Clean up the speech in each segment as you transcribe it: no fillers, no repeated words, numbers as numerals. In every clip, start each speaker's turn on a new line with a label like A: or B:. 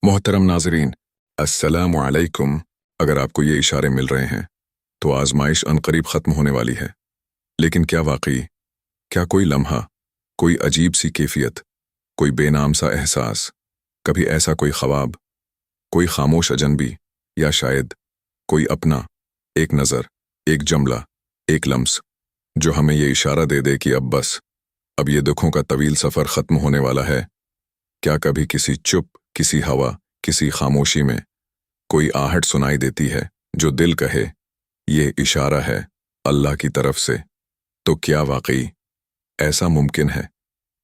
A: मोहतरम नाजरीन, अस्सलामु अलैकुम। अगर आपको ये इशारे मिल रहे हैं तो आजमाइश अनकरीब ख़त्म होने वाली है। लेकिन क्या वाकई, क्या कोई लम्हा, कोई अजीब सी कैफियत, कोई बेनाम सा एहसास, कभी ऐसा कोई ख्वाब, कोई खामोश अजनबी, या शायद कोई अपना, एक नज़र, एक जमला, एक लम्स, जो हमें ये इशारा दे दे कि अब बस, अब ये दुखों का तवील सफ़र ख़त्म होने वाला है। क्या कभी किसी चुप, किसी हवा, किसी खामोशी में कोई आहट सुनाई देती है जो दिल कहे ये इशारा है अल्लाह की तरफ से? तो क्या वाकई ऐसा मुमकिन है?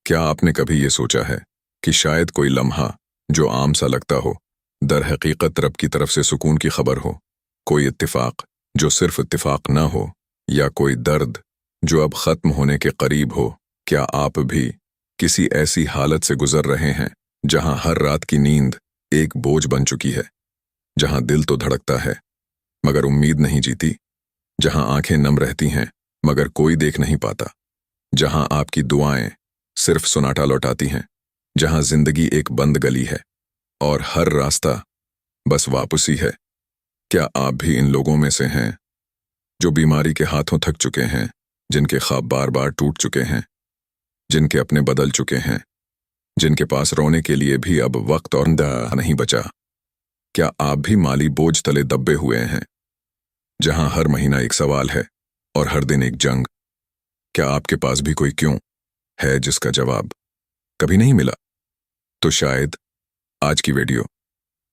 A: क्या आपने कभी ये सोचा है कि शायद कोई लम्हा जो आम सा लगता हो, दर हकीकत रब की तरफ से सुकून की खबर हो? कोई इत्तिफाक जो सिर्फ इत्तिफाक ना हो, या कोई दर्द जो अब ख़त्म होने के करीब हो? क्या आप भी किसी ऐसी हालत से गुजर रहे हैं जहां हर रात की नींद एक बोझ बन चुकी है, जहां दिल तो धड़कता है मगर उम्मीद नहीं जीती, जहां आंखें नम रहती हैं मगर कोई देख नहीं पाता, जहां आपकी दुआएं सिर्फ सुनाटा लौटाती हैं, जहां जिंदगी एक बंद गली है और हर रास्ता बस वापसी है? क्या आप भी इन लोगों में से हैं जो बीमारी के हाथों थक चुके हैं, जिनके ख्वाब बार बार टूट चुके हैं, जिनके अपने बदल चुके हैं, जिनके पास रोने के लिए भी अब वक्त और नहीं बचा? क्या आप भी माली बोझ तले दबे हुए हैं, जहां हर महीना एक सवाल है और हर दिन एक जंग? क्या आपके पास भी कोई क्यों है जिसका जवाब कभी नहीं मिला? तो शायद आज की वीडियो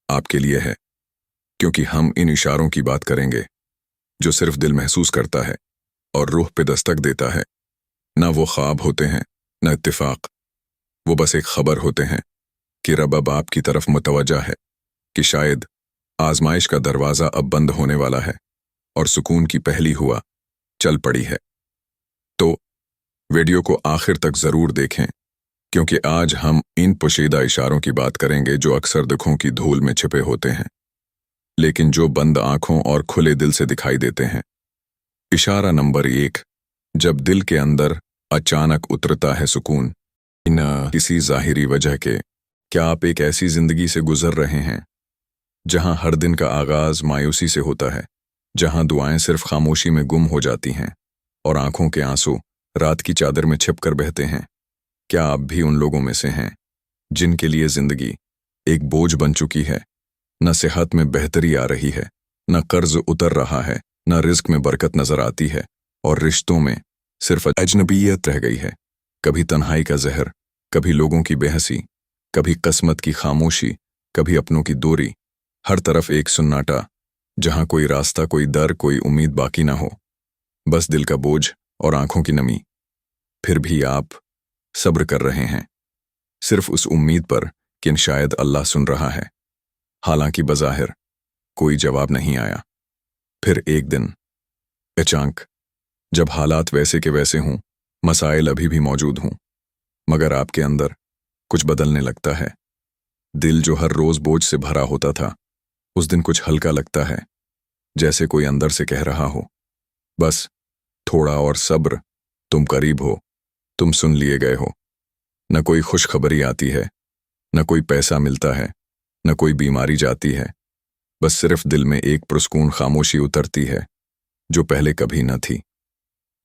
A: आपके लिए है, क्योंकि हम इन इशारों की बात करेंगे जो सिर्फ दिल महसूस करता है और रूह पे दस्तक देता है। ना वो ख्वाब होते हैं, ना इत्तिफाक, वो बस एक खबर होते हैं कि रब अब आपकी तरफ मुतवज्जा है, कि शायद आजमाइश का दरवाज़ा अब बंद होने वाला है और सुकून की पहली हुआ चल पड़ी है। तो वीडियो को आखिर तक ज़रूर देखें, क्योंकि आज हम इन पोशीदा इशारों की बात करेंगे जो अक्सर दुखों की धूल में छिपे होते हैं, लेकिन जो बंद आंखों और खुले दिल से दिखाई देते हैं। इशारा नंबर 1, जब दिल के अंदर अचानक उतरता है सुकून, बिना किसी ज़ाहिरी वजह के। क्या आप एक ऐसी ज़िंदगी से गुजर रहे हैं जहां हर दिन का आगाज़ मायूसी से होता है, जहां दुआएं सिर्फ खामोशी में गुम हो जाती हैं और आंखों के आंसू रात की चादर में छिप कर बहते हैं? क्या आप भी उन लोगों में से हैं जिनके लिए ज़िंदगी एक बोझ बन चुकी है? न सेहत में बेहतरी आ रही है, न कर्ज उतर रहा है, न रिस्क में बरकत नजर आती है, और रिश्तों में सिर्फ अजनबियत रह गई है। कभी तन्हाई का जहर, कभी लोगों की बेहसी, कभी किस्मत की खामोशी, कभी अपनों की दूरी, हर तरफ एक सुन्नाटा जहां कोई रास्ता, कोई दर, कोई उम्मीद बाकी ना हो, बस दिल का बोझ और आंखों की नमी। फिर भी आप सब्र कर रहे हैं, सिर्फ उस उम्मीद पर कि शायद अल्लाह सुन रहा है, हालांकि बज़ाहिर कोई जवाब नहीं आया। फिर एक दिन अचानक, जब हालात वैसे के वैसे हों, मसाइल अभी भी मौजूद हों, मगर आपके अंदर कुछ बदलने लगता है। दिल जो हर रोज बोझ से भरा होता था, उस दिन कुछ हल्का लगता है, जैसे कोई अंदर से कह रहा हो, बस थोड़ा और सब्र, तुम करीब हो, तुम सुन लिए गए हो। न कोई खुशखबरी आती है, न कोई पैसा मिलता है, न कोई बीमारी जाती है, बस सिर्फ दिल में एक पुरस्कून खामोशी उतरती है जो पहले कभी न थी।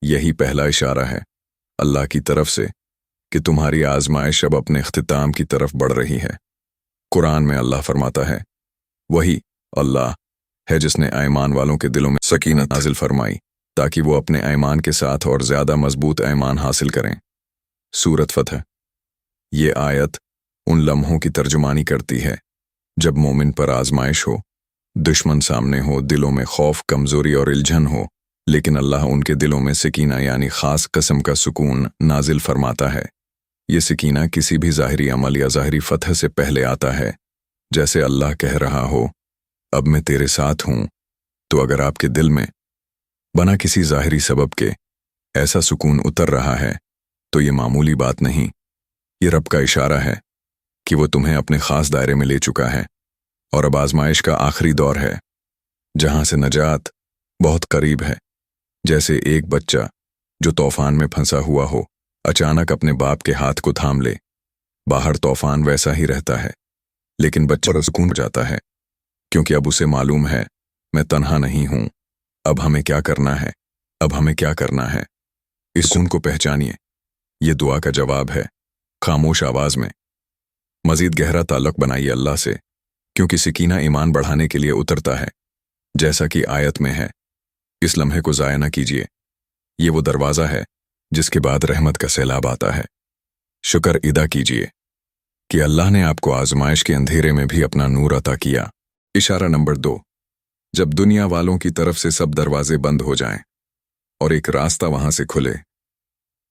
A: यही पहला इशारा है अल्लाह की तरफ से कि तुम्हारी आजमाइश अब अपने इख्तिताम की तरफ बढ़ रही है। कुरान में अल्लाह फरमाता है, वही अल्लाह है जिसने ईमान वालों के दिलों में सकीनत नाजिल फरमाई ताकि वो अपने ईमान के साथ और ज़्यादा मजबूत ईमान हासिल करें। सूरत फतह। ये आयत उन लम्हों की तर्जुमानी करती है जब मोमिन पर आजमाइश हो, दुश्मन सामने हो, दिलों में खौफ, कमजोरी और इल्झन हो, लेकिन अल्लाह उनके दिलों में सकीना यानी खास किस्म का सुकून नाजिल फरमाता है। ये सकीना किसी भी ज़ाहिरी अमल या ज़ाहिरी फतह से पहले आता है, जैसे अल्लाह कह रहा हो, अब मैं तेरे साथ हूँ। तो अगर आपके दिल में बना किसी ज़ाहिरी सबब के ऐसा सुकून उतर रहा है, तो ये मामूली बात नहीं, ये रब का इशारा है कि वो तुम्हें अपने ख़ास दायरे में ले चुका है और अब आजमाइश का आखिरी दौर है, जहां से नजात बहुत करीब है। जैसे एक बच्चा जो तूफान में फंसा हुआ हो, अचानक अपने बाप के हाथ को थाम ले। बाहर तूफान वैसा ही रहता है, लेकिन बच्चा सुकून हो जाता है, क्योंकि अब उसे मालूम है मैं तन्हा नहीं हूं। अब हमें क्या करना है? अब हमें क्या करना है? इस सुकून को पहचानिए। ये दुआ का जवाब है, खामोश आवाज में। मजीद गहरा ताल्लुक बनाइए अल्लाह से, क्योंकि सकीना ईमान बढ़ाने के लिए उतरता है, जैसा कि आयत में है। इस लम्हे को ज़ाया न कीजिए। ये वो दरवाज़ा है जिसके बाद रहमत का सैलाब आता है। शुक्र अदा कीजिए कि अल्लाह ने आपको आजमाइश के अंधेरे में भी अपना नूर अता किया। इशारा नंबर 2, जब दुनिया वालों की तरफ से सब दरवाजे बंद हो जाएं और एक रास्ता वहां से खुले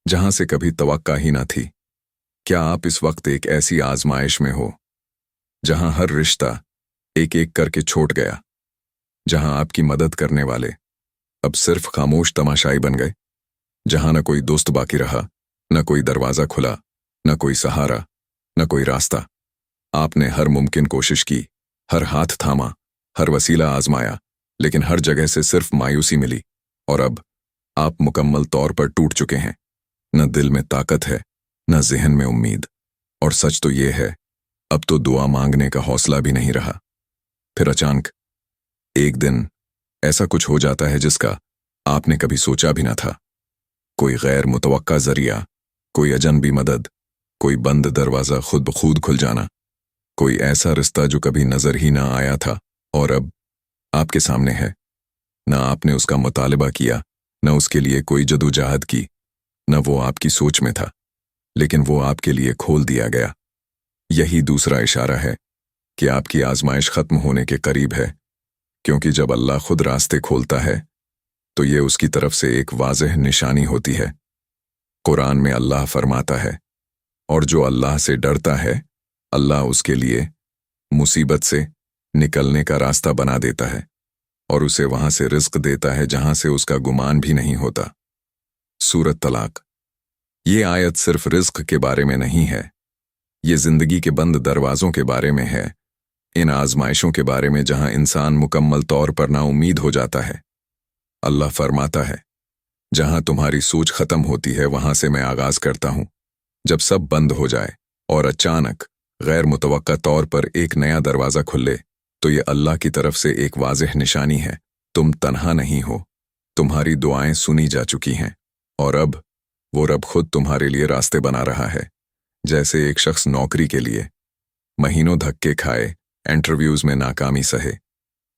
A: जहां से कभी तवक्का ही ना थी। क्या आप इस वक्त एक ऐसी आजमाइश में हो जहां हर रिश्ता एक एक करके छूट गया, जहां आपकी मदद करने वाले अब सिर्फ खामोश तमाशाई बन गए, जहां न कोई दोस्त बाकी रहा, न कोई दरवाजा खुला, न कोई सहारा, न कोई रास्ता? आपने हर मुमकिन कोशिश की, हर हाथ थामा, हर वसीला आजमाया, लेकिन हर जगह से सिर्फ मायूसी मिली। और अब आप मुकम्मल तौर पर टूट चुके हैं। न दिल में ताकत है, न ज़हन में उम्मीद, और सच तो ये है, अब तो दुआ मांगने का हौसला भी नहीं रहा। फिर अचानक एक दिन ऐसा कुछ हो जाता है जिसका आपने कभी सोचा भी न था। कोई गैर मुतवक्का जरिया, कोई अजनबी मदद, कोई बंद दरवाज़ा खुद ब खुद खुल जाना, कोई ऐसा रिश्ता जो कभी नजर ही ना आया था और अब आपके सामने है। न आपने उसका मुतालबा किया, न उसके लिए कोई जदोजहद की, न वो आपकी सोच में था, लेकिन वो आपके लिए खोल दिया गया। यही दूसरा इशारा है कि आपकी आजमाइश खत्म होने के करीब है, क्योंकि जब अल्लाह खुद रास्ते खोलता है तो ये उसकी तरफ से एक वाज़ेह निशानी होती है। कुरान में अल्लाह फरमाता है, और जो अल्लाह से डरता है अल्लाह उसके लिए मुसीबत से निकलने का रास्ता बना देता है और उसे वहां से रिज्क देता है जहां से उसका गुमान भी नहीं होता। सूरत तलाक। ये आयत सिर्फ रिज्क के बारे में नहीं है, ये जिंदगी के बंद दरवाजों के बारे में है, इन आजमाइशों के बारे में जहां इंसान मुकम्मल तौर पर नाउम्मीद हो जाता है। अल्लाह फरमाता है, जहां तुम्हारी सोच खत्म होती है वहां से मैं आगाज करता हूं। जब सब बंद हो जाए और अचानक गैर मुतवक्का तौर पर एक नया दरवाजा खुले, तो ये अल्लाह की तरफ से एक वाज़ेह निशानी है। तुम तन्हा नहीं हो, तुम्हारी दुआएं सुनी जा चुकी हैं और अब वो रब खुद तुम्हारे लिए रास्ते बना रहा है। जैसे एक शख्स नौकरी के लिए महीनों धक्के खाए, इंटरव्यूज में नाकामी सहे,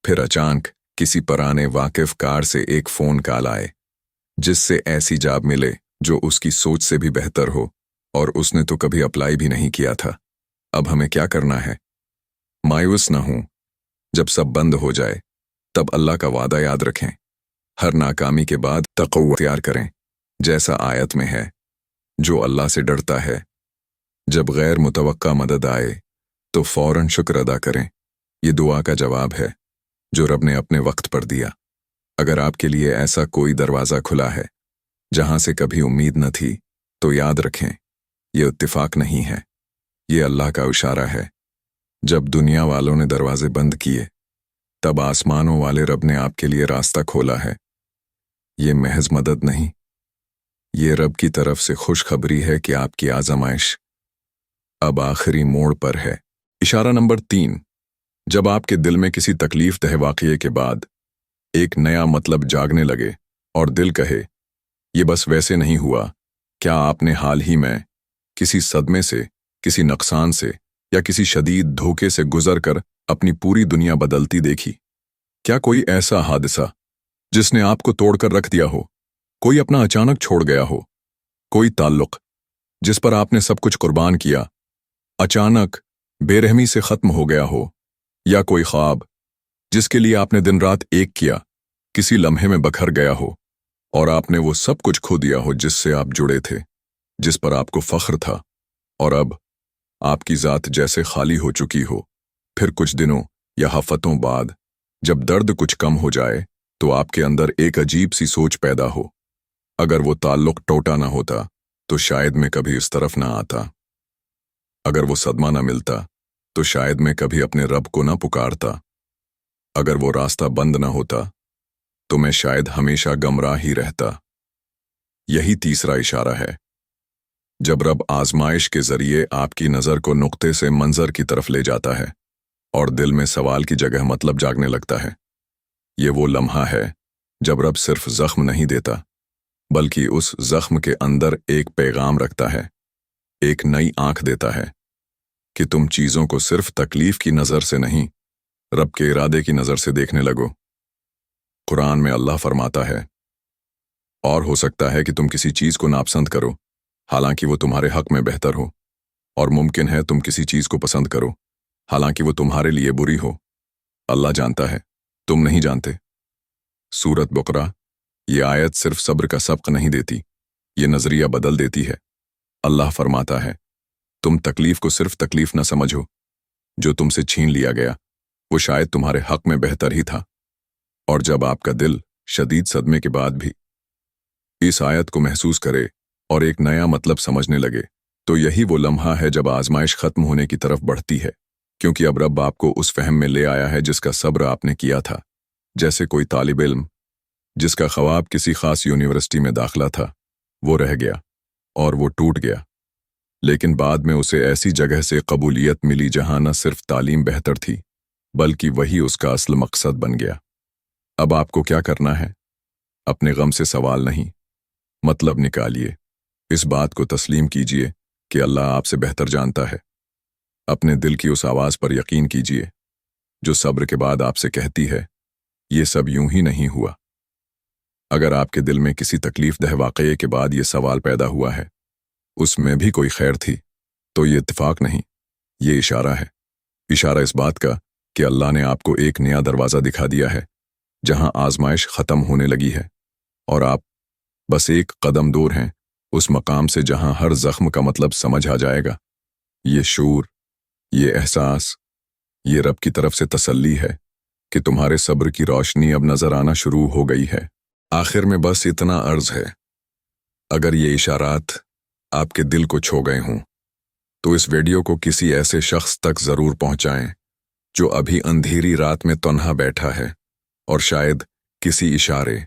A: फिर अचानक किसी पुराने वाकिफ कार से एक फोन कॉल आए जिससे ऐसी जॉब मिले जो उसकी सोच से भी बेहतर हो और उसने तो कभी अप्लाई भी नहीं किया था। अब हमें क्या करना है? मायूस न हों। जब सब बंद हो जाए तब अल्लाह का वादा याद रखें। हर नाकामी के बाद तक़व्वुह तैयार करें, जैसा आयत में है। जो अल्लाह से डरता है, जब गैर मुतवक्का मदद आए तो फौरन शुक्र अदा करें। ये दुआ का जवाब है जो रब ने अपने वक्त पर दिया। अगर आपके लिए ऐसा कोई दरवाज़ा खुला है जहां से कभी उम्मीद न थी, तो याद रखें, ये इत्तिफाक नहीं है, ये अल्लाह का इशारा है। जब दुनिया वालों ने दरवाजे बंद किए, तब आसमानों वाले रब ने आपके लिए रास्ता खोला है। ये महज मदद नहीं, ये रब की तरफ से खुशखबरी है कि आपकी आजमाइश अब आखिरी मोड़ पर है। इशारा नंबर 3, जब आपके दिल में किसी तकलीफ दह वाक़ये के बाद एक नया मतलब जागने लगे और दिल कहे, ये बस वैसे नहीं हुआ। क्या आपने हाल ही में किसी सदमे से, किसी नुकसान से या किसी शदीद धोखे से गुजर कर अपनी पूरी दुनिया बदलती देखी? क्या कोई ऐसा हादसा जिसने आपको तोड़कर रख दिया हो, कोई अपना अचानक छोड़ गया हो, कोई ताल्लुक जिस पर आपने सब कुछ कुर्बान किया अचानक बेरहमी से खत्म हो गया हो, या कोई ख्वाब जिसके लिए आपने दिन रात एक किया किसी लम्हे में बखर गया हो और आपने वो सब कुछ खो दिया हो जिससे आप जुड़े थे, जिस पर आपको फख्र था, और अब आपकी ज़ात जैसे खाली हो चुकी हो। फिर कुछ दिनों या हफ्तों बाद जब दर्द कुछ कम हो जाए तो आपके अंदर एक अजीब सी सोच पैदा हो, अगर वो ताल्लुक टूटा ना होता तो शायद मैं कभी इस तरफ ना आता। अगर वो सदमा ना मिलता तो शायद मैं कभी अपने रब को ना पुकारता। अगर वो रास्ता बंद ना होता तो मैं शायद हमेशा गमराह ही रहता। यही तीसरा इशारा है। जब रब आजमाइश के जरिए आपकी नज़र को नुक्ते से मंजर की तरफ ले जाता है اور دل میں سوال کی جگہ مطلب جاگنے لگتا ہے۔ یہ وہ لمحہ ہے جب رب صرف زخم نہیں دیتا بلکہ اس زخم کے اندر ایک پیغام رکھتا ہے، ایک نئی آنکھ دیتا ہے کہ تم چیزوں کو صرف تکلیف کی نظر سے نہیں، رب کے ارادے کی نظر سے دیکھنے لگو۔ قرآن میں اللہ فرماتا ہے، اور ہو سکتا ہے کہ تم کسی چیز کو ناپسند کرو حالانکہ وہ تمہارے حق میں بہتر ہو، اور ممکن ہے تم کسی چیز کو پسند کرو حالانکہ وہ تمہارے لیے بری ہو۔ اللہ جانتا ہے، تم نہیں جانتے۔ سورۃ بقرہ۔ یہ آیت صرف صبر کا سبق نہیں دیتی، یہ نظریہ بدل دیتی ہے۔ اللہ فرماتا ہے، تم تکلیف کو صرف تکلیف نہ سمجھو، جو تم سے چھین لیا گیا وہ شاید تمہارے حق میں بہتر ہی تھا۔ اور جب آپ کا دل شدید صدمے کے بعد بھی اس آیت کو محسوس کرے اور ایک نیا مطلب سمجھنے لگے، تو یہی وہ لمحہ ہے جب آزمائش ختم ہونے کی طرف بڑھتی ہے، کیونکہ اب رب آپ کو اس فہم میں لے آیا ہے جس کا صبر آپ نے کیا تھا۔ جیسے کوئی طالب علم جس کا خواب کسی خاص یونیورسٹی میں داخلہ تھا، وہ رہ گیا اور وہ ٹوٹ گیا، لیکن بعد میں اسے ایسی جگہ سے قبولیت ملی جہاں نہ صرف تعلیم بہتر تھی بلکہ وہی اس کا اصل مقصد بن گیا۔ اب آپ کو کیا کرنا ہے؟ اپنے غم سے سوال نہیں، مطلب نکالیے۔ اس بات کو تسلیم کیجیے کہ اللہ آپ سے بہتر جانتا ہے۔ اپنے دل کی اس آواز پر یقین کیجیے جو صبر کے بعد آپ سے کہتی ہے، یہ سب یوں ہی نہیں ہوا۔ اگر آپ کے دل میں کسی تکلیف دہ واقعے کے بعد یہ سوال پیدا ہوا ہے، اس میں بھی کوئی خیر تھی، تو یہ اتفاق نہیں، یہ اشارہ ہے۔ اشارہ اس بات کا کہ اللہ نے آپ کو ایک نیا دروازہ دکھا دیا ہے جہاں آزمائش ختم ہونے لگی ہے، اور آپ بس ایک قدم دور ہیں اس مقام سے جہاں ہر زخم کا مطلب سمجھ آ جائے گا۔ یہ شعور، یہ احساس، یہ رب کی طرف سے تسلی ہے کہ تمہارے صبر کی روشنی اب نظر آنا شروع ہو گئی ہے۔ آخر میں بس اتنا عرض ہے، اگر یہ اشارات آپ کے دل کو چھو گئے ہوں تو اس ویڈیو کو کسی ایسے شخص تک ضرور پہنچائیں جو ابھی اندھیری رات میں تنہا بیٹھا ہے اور شاید کسی اشارے،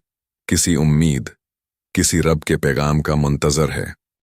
A: کسی امید، کسی رب کے پیغام کا منتظر ہے۔